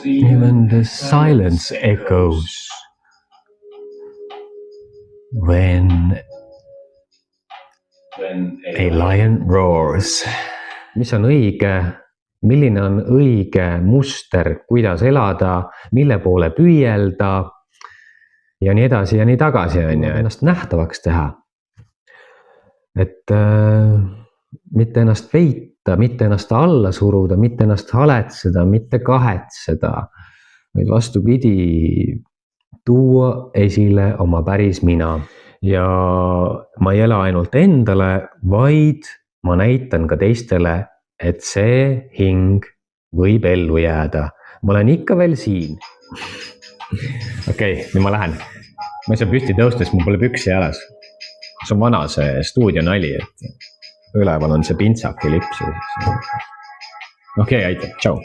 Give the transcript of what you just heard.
Even the silence echoes when a lion roars. Mis on õige, milline on õige muster, kuidas elada, mille poole püüelda ja nii edasi ja nii tagasi on ju, ennast nähtavaks teha. Et mitte ennast veita, mitte ennast alla suruda, mitte ennast haletseda, mitte kahetseda, vaid vastupidi, tuua esile oma päris mina. Ja ma ei ela ainult endale, vaid ma näitan ka teistele, et see hing võib ellu jääda. Ma olen ikka veel siin. Okei, nüüd ma lähen. Ma ei saa püsti tõustes, mul pole püksi jalas. See on vana see stuudio nali, et üleval on see pintsaki lips. Okei, aitäh, tšau.